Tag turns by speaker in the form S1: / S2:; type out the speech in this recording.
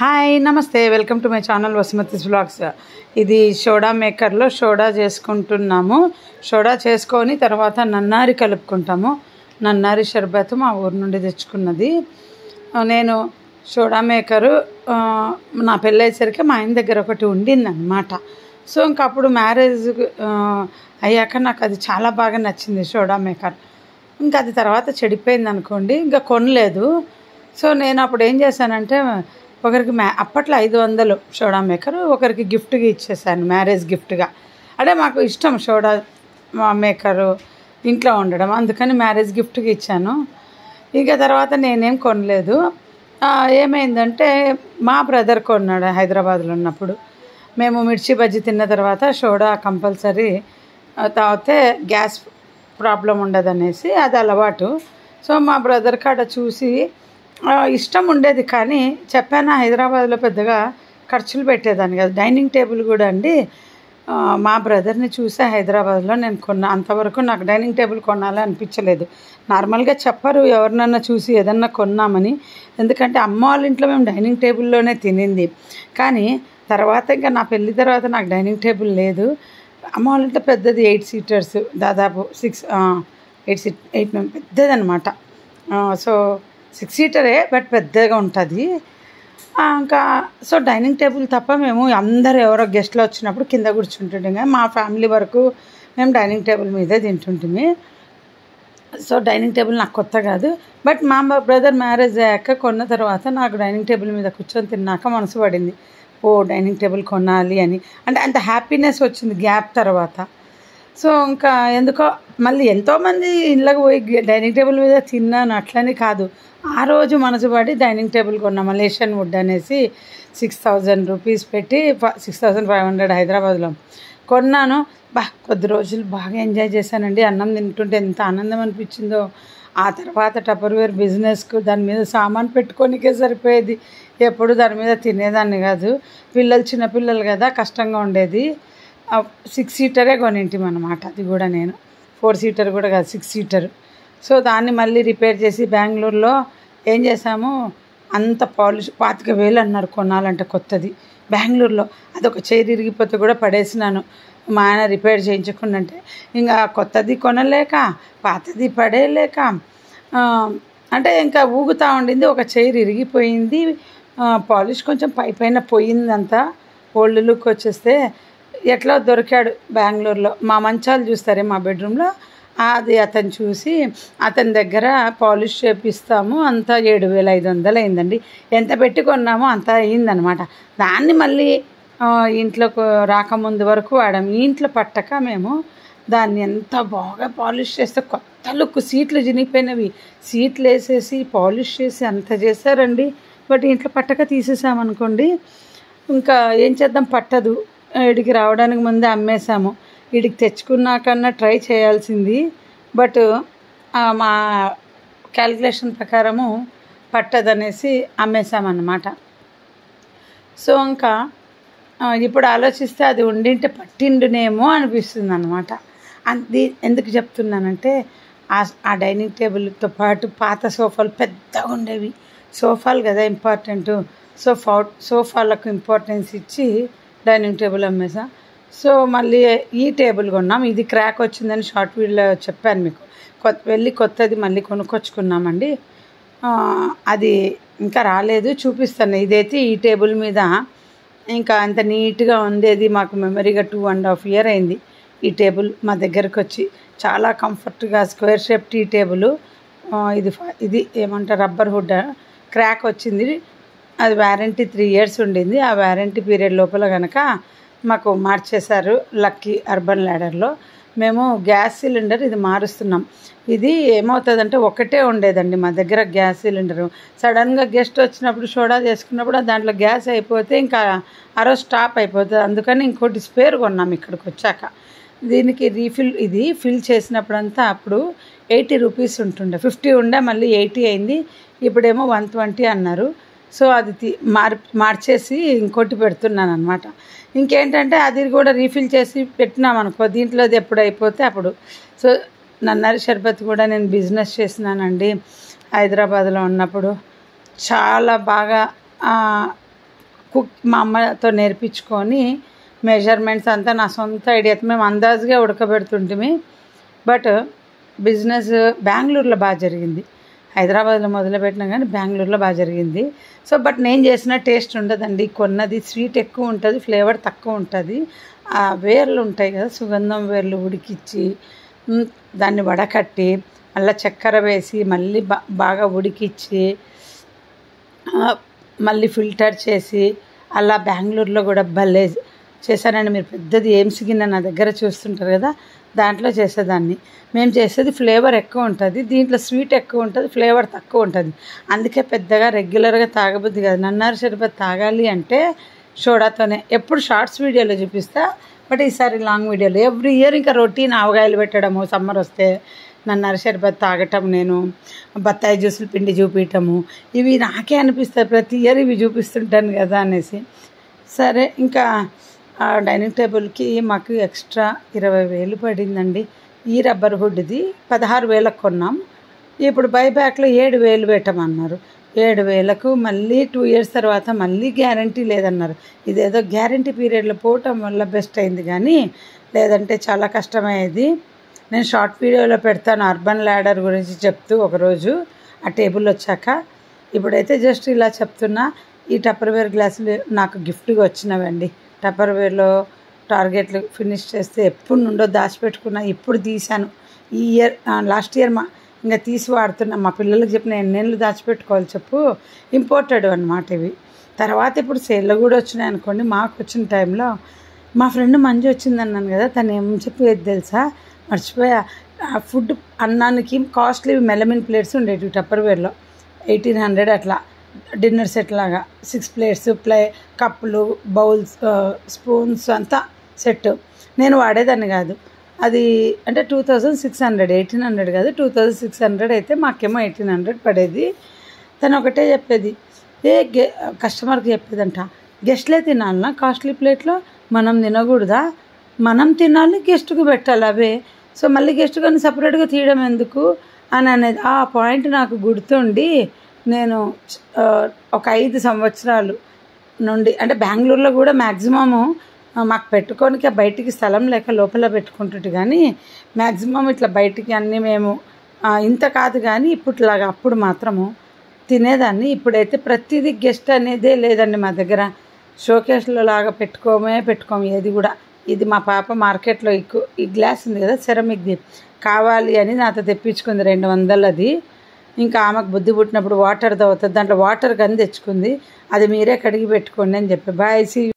S1: Hi నమస్తే, welcome to my channel Vasumathi's vlogs. ఇది soda మేకర్లో సోడా చేసుకుంటున్నాము. సోడా చేసుకొని తర్వాత నన్నారి కలుపుకుంటాము. నన్నారి షర్బత్ మా ఊరు నుండి తెచ్చుకున్నది. నేను సోడా మేకరు నా పెళ్ళయ్యేసరికి మా ఆయన దగ్గర ఒకటి ఉండిందన్నమాట. సో ఇంకా అప్పుడు మ్యారేజ్ అయ్యాక నాకు అది చాలా బాగా నచ్చింది సోడా మేకర్. ఇంకా అది తర్వాత చెడిపోయింది అనుకోండి, ఇంకా కొనలేదు. సో నేను అప్పుడు ఏం చేశానంటే ఒకరికి అప్పట్లో 500 సోడా మేకర్ ఒకరికి గిఫ్ట్గా ఇచ్చేసాను, మ్యారేజ్ గిఫ్ట్గా. అంటే మాకు ఇష్టం సోడా మేకరు ఇంట్లో ఉండడం, అందుకని మ్యారేజ్ గిఫ్ట్గా ఇచ్చాను. ఇక తర్వాత నేనేం కొనలేదు. ఏమైందంటే మా బ్రదర్ కొన్నాడు హైదరాబాద్లో ఉన్నప్పుడు. మేము మిర్చి బజ్జీ తిన్న తర్వాత సోడా కంపల్సరీ తాగితే గ్యాస్ ప్రాబ్లం ఉండదనేసి అది అలవాటు. సో మా బ్రదర్ కాడ చూసి ఇష్టం ఉండేది, కానీ చెప్పాను హైదరాబాద్లో పెద్దగా ఖర్చులు పెట్టేదాన్ని కదా. డైనింగ్ టేబుల్ కూడా అండి మా బ్రదర్ని చూసే హైదరాబాద్లో నేను కొన్నా. అంతవరకు నాకు డైనింగ్ టేబుల్ కొనాలి అనిపించలేదు. నార్మల్గా చెప్పరు ఎవరినన్నా చూసి ఏదన్నా కొన్నామని, ఎందుకంటే అమ్మ వాళ్ళ ఇంట్లో మేము డైనింగ్ టేబుల్లోనే తినింది. కానీ తర్వాత ఇంకా నా పెళ్ళి తర్వాత నాకు డైనింగ్ టేబుల్ లేదు. అమ్మ వాళ్ళ ఇంట్లో పెద్దది 8 సీటర్స్, దాదాపు 8 మేము పెద్దదనమాట. సో 6 సీటరే, బట్ పెద్దగా ఉంటుంది. ఇంకా సో డైనింగ్ టేబుల్ తప్ప మేము అందరు ఎవరో గెస్ట్లు వచ్చినప్పుడు కింద కూర్చుంటుండే. మా ఫ్యామిలీ వరకు మేము డైనింగ్ టేబుల్ మీదే తింటుంటిమి. సో డైనింగ్ టేబుల్ నాకు కొత్త కాదు. బట్ మా బ్రదర్ మ్యారేజ్ అయ్యాక కొన్న తర్వాత నాకు డైనింగ్ టేబుల్ మీద కూర్చొని తిన్నాక మనసు పడింది, ఓ డైనింగ్ టేబుల్ కొనాలి అని. అంటే అంత హ్యాపీనెస్ వచ్చింది గ్యాప్ తర్వాత. సో ఇంకా ఎందుకో మళ్ళీ ఎంతోమంది ఇళ్ళకి పోయి డైనింగ్ టేబుల్ మీద తిన్నాను, అట్లని కాదు. ఆ రోజు మనసు పడి డైనింగ్ టేబుల్ కొన్నా. మలేషియన్ వుడ్ అనేసి 6000 రూపీస్ పెట్టి 6500 హైదరాబాద్లో కొన్నాను. కొద్ది రోజులు బాగా ఎంజాయ్ చేశానండి. అన్నం తింటుంటే ఎంత ఆనందం అనిపించిందో. ఆ తర్వాత టపర్వేర్ బిజినెస్కు దాని మీద సామాన్ పెట్టుకోనికే సరిపోయేది, ఎప్పుడు దాని మీద తినేదాన్ని కాదు. చిన్నపిల్లలు కదా, కష్టంగా ఉండేది. 6 సీటరే కొనింటిం అన్నమాట. అది కూడా నేను 4 సీటర్ కూడా కాదు, 6 సీటర్. సో దాన్ని మళ్ళీ రిపేర్ చేసి బెంగళూరులో ఏం చేసాము, అంత పాలిష్ 25,000 అన్నారు కొనాలంటే కొత్తది బెంగళూరులో. అదొక చైర్ ఇరిగిపోతే కూడా పడేసినాను. మా ఆయన రిపేర్ చేయించుకున్నంటే ఇంకా కొత్తది కొనలేక పాతది పడేయలేక అంటే ఇంకా ఊగుతూ ఉండింది. ఒక చైర్ ఇరిగిపోయింది, పాలిష్ కొంచెం పైన పోయిందంతా, ఓల్డ్ లుక్ వచ్చేస్తే ఎట్లా దొరికాడు బెంగళూరులో. మా మంచాలు చూస్తారే మా బెడ్రూమ్లో, అది అతను చూసి అతని దగ్గర పాలిష్ చేపిస్తాము, అంతా 7,500 అయిందండి. ఎంత పెట్టి కొన్నామో అంత అయిందనమాట. దాన్ని మళ్ళీ ఇంట్లోకి రాకముందు వరకు వాడాము. ఇంట్లో పట్టక మేము దాన్ని ఎంత బాగా పాలిష్ చేస్తే కొత్త లుక్, సీట్లు చినిగిపోయినవి, సీట్లు వేసేసి పాలిష్ చేసి అంత చేశారండి. బట్ ఇంట్లో పట్టక తీసేసామనుకోండి, ఇంకా ఏం చేద్దాం, పట్టదు. వీడికి రావడానికి ముందే అమ్మేశాము. వీడికి తెచ్చుకున్నాకన్నా ట్రై చేయాల్సింది, బట్ మా క్యాలిక్యులేషన్ ప్రకారము పట్టదనేసి అమ్మేశామన్నమాట. సో ఇంకా ఇప్పుడు ఆలోచిస్తే అది ఉండింటే పట్టిండునేమో అనిపిస్తుంది అనమాట. అది ఎందుకు చెప్తున్నానంటే ఆ డైనింగ్ టేబుల్తో పాటు పాత సోఫాలు పెద్దగా ఉండేవి. సోఫాలు కదా ఇంపార్టెంట్. సోఫాలకు ఇంపార్టెన్స్ ఇచ్చి డైనింగ్ టేబుల్ అమ్మేసా. సో మళ్ళీ ఈ టేబుల్ కొన్నాం. ఇది క్రాక్ వచ్చిందని షార్ట్ వీడియోలో చెప్పాను మీకు. వెళ్ళి కొత్తది మళ్ళీ కొనుక్కొచ్చుకున్నామండి. అది ఇంకా రాలేదు, చూపిస్తాను. ఇదైతే ఈ టేబుల్ మీద ఇంకా అంత నీట్గా ఉండేది. మాకు మెమరీగా 2.5 years అయింది ఈ టేబుల్ మా దగ్గరకు వచ్చి. చాలా కంఫర్ట్గా స్క్వేర్ షేప్ టీ టేబుల్. ఇది ఏమంటారు, రబ్బర్ హుడ్. క్రాక్ వచ్చింది, అది వారంటీ 3 years ఉండింది. ఆ వారంటీ పీరియడ్ లోపల కనుక మాకు మార్చేశారు లక్కీ అర్బన్ ల్యాడర్లో. మేము గ్యాస్ సిలిండర్ ఇది మారుస్తున్నాం. ఇది ఏమవుతుందంటే ఒకటే ఉండేదండి మా దగ్గర గ్యాస్ సిలిండరు. సడన్గా గెస్ట్ వచ్చినప్పుడు సోడా చేసుకున్నప్పుడు దాంట్లో గ్యాస్ అయిపోతే ఇంకా ఆ రోజు స్టాప్ అయిపోతుంది. అందుకని ఇంకోటి స్పేర్ కొన్నాం ఇక్కడికి వచ్చాక. దీనికి ఇది ఫిల్ చేసినప్పుడంతా అప్పుడు 80 రూపీస్ ఉంటుండే, 50 ఉండే, మళ్ళీ 80 అయింది. ఇప్పుడేమో 120 అన్నారు. సో అది మార్చేసి ఇంకోటి పెడుతున్నాను అనమాట. ఇంకేంటంటే అది కూడా రీఫిల్ చేసి పెట్టినామనుకో, దీంట్లోది ఎప్పుడు అయిపోతే అప్పుడు. సో నన్నారి షర్బత్ కూడా నేను బిజినెస్ చేసినానండి హైదరాబాద్లో ఉన్నప్పుడు. చాలా బాగా మా అమ్మతో నేర్పించుకొని మెజర్మెంట్స్ అంతా నా సొంత ఐడియాతో మేము అందాజుగా ఉడకబెడుతుంటిమి. బట్ బిజినెస్ బెంగళూరులో బాగా జరిగింది. హైదరాబాద్లో మొదలుపెట్టినా కానీ బెంగళూరులో బాగా జరిగింది. సో బట్ నేను చేసిన టేస్ట్ ఉండదండి. కొన్నది స్వీట్ ఎక్కువ ఉంటుంది, ఫ్లేవర్ తక్కువ ఉంటుంది. ఆ వేర్లు ఉంటాయి కదా, సుగంధం వేర్లు ఉడికిచ్చి దాన్ని వడకట్టి మళ్ళీ చక్కెర వేసి మళ్ళీ బాగా ఉడికిచ్చి మళ్ళీ ఫిల్టర్ చేసి అలా బెంగళూరులో కూడా భలే చేశానండి. మీరు పెద్దది ఏమ్స్ గిన్నె నా దగ్గర చూస్తుంటారు కదా, దాంట్లో చేసేదాన్ని. మేము చేసేది ఫ్లేవర్ ఎక్కువ ఉంటుంది, దీంట్లో స్వీట్ ఎక్కువ ఉంటుంది, ఫ్లేవర్ తక్కువ ఉంటుంది. అందుకే పెద్దగా రెగ్యులర్గా తాగబుద్ది కాదు. నన్నారి షర్బత్ తాగాలి అంటే సోడాతోనే. ఎప్పుడు షార్ట్స్ వీడియోలో చూపిస్తా, బట్ ఈసారి లాంగ్ వీడియోలో. ఎవ్రీ ఇయర్ ఇంకా రొటీన్ ఆవగాయలు పెట్టడము, సమ్మర్ వస్తే నన్నారి షర్బత్ తాగటం, నేను బత్తాయి జ్యూసులు పిండి చూపించటము, ఇవి నాకే అనిపిస్తాయి. ప్రతి ఇయర్ ఇవి చూపిస్తుంటాను కదా అనేసి. సరే ఇంకా డైనింగ్ టేబుల్కి మాకు ఎక్స్ట్రా 20,000 పడిందండి. ఈ రబ్బర్ హుడ్ది 16,000కు కొన్నాం. ఇప్పుడు బైబ్యాక్లో 7,000 పెట్టమన్నారు. 7,000కు మళ్ళీ 2 ఇయర్స్ తర్వాత మళ్ళీ గ్యారంటీ లేదన్నారు. ఇదేదో గ్యారంటీ పీరియడ్లో పోవటం వల్ల బెస్ట్ అయింది, కానీ లేదంటే చాలా కష్టమయ్యేది. నేను షార్ట్ వీడియోలో పెడతాను అర్బన్ ల్యాడర్ గురించి చెప్తూ ఒకరోజు ఆ టేబుల్ వచ్చాక. ఇప్పుడైతే జస్ట్ ఇలా చెప్తున్నా. ఈ టప్పర్వేర్ గ్లాసులు నాకు గిఫ్ట్గా వచ్చినవండి. టప్పర్వేర్లో టార్గెట్లు ఫినిష్ చేస్తే ఎప్పుడు నుండో దాచిపెట్టుకున్నా, ఇప్పుడు తీశాను. ఈ ఇయర్ లాస్ట్ ఇయర్ ఇంకా తీసి వాడుతున్నా. మా పిల్లలకి చెప్పిన ఎన్నేళ్ళు దాచిపెట్టుకోవాలి చెప్పు, ఇంపోర్టెడ్ అనమాట ఇవి. తర్వాత ఇప్పుడు సేల్లో కూడా వచ్చినాయి అనుకోండి. మాకు వచ్చిన టైంలో మా ఫ్రెండ్ మంజు వచ్చిందన్నాను కదా, తను ఏం చెప్పేది తెలుసా, మర్చిపోయా. ఫుడ్ అన్నానికి కాస్ట్లీ మెలమిన్ ప్లేట్స్ ఉండేవి టప్పర్వేర్లో, 1,800 అట్లా. డిన్నర్ సెట్ లాగా 6 ప్లేట్స్, కప్పులు, బౌల్స్, స్పూన్స్ అంతా సెట్. నేను వాడేదాన్ని కాదు. అది అంటే 2,600, 1,800 కాదు, 2,600 అయితే మాకేమో 1,800 పడేది. తను ఒకటే చెప్పేది, కస్టమర్కి చెప్పేదంట, గెస్ట్లే తినాలన్నా కాస్ట్లీ ప్లేట్లో, మనం తినకూడదా? మనం తినాలి, గెస్ట్కి పెట్టాలి అవే. సో మళ్ళీ గెస్ట్ కానీ సపరేట్గా తీయడం ఎందుకు అని అనేది. ఆ పాయింట్ నాకు గుర్తుండి నేను ఒక 5 సంవత్సరాలు నుండి, అంటే బెంగళూరులో కూడా మ్యాక్సిమము మాకు పెట్టుకోనికి బయటికి స్థలం లేక లోపల పెట్టుకుంటుంది, కానీ మ్యాక్సిమం ఇట్లా బయటికి అన్నీ మేము ఇంత కాదు కానీ ఇప్పట్లాగా అప్పుడు మాత్రము తినేదాన్ని. ఇప్పుడైతే ప్రతిదీ గెస్ట్ అనేదే లేదండి మా దగ్గర. షోకేస్లో లాగా పెట్టుకోము ఏది కూడా. ఇది మా పాప మార్కెట్లో ఈ గ్లాస్ ఉంది కదా సెరమిక్ది, కావాలి అని నాతో తెప్పించుకుంది 200 అది. ఇంకా ఆమెకు బుద్ధి పుట్టినప్పుడు వాటర్ తాగుతుంది, దాంట్లో వాటర్ గన్ తెచ్చుకుంది, అది మీరే కడిగి పెట్టుకోండి అని చెప్పి. బాయ్.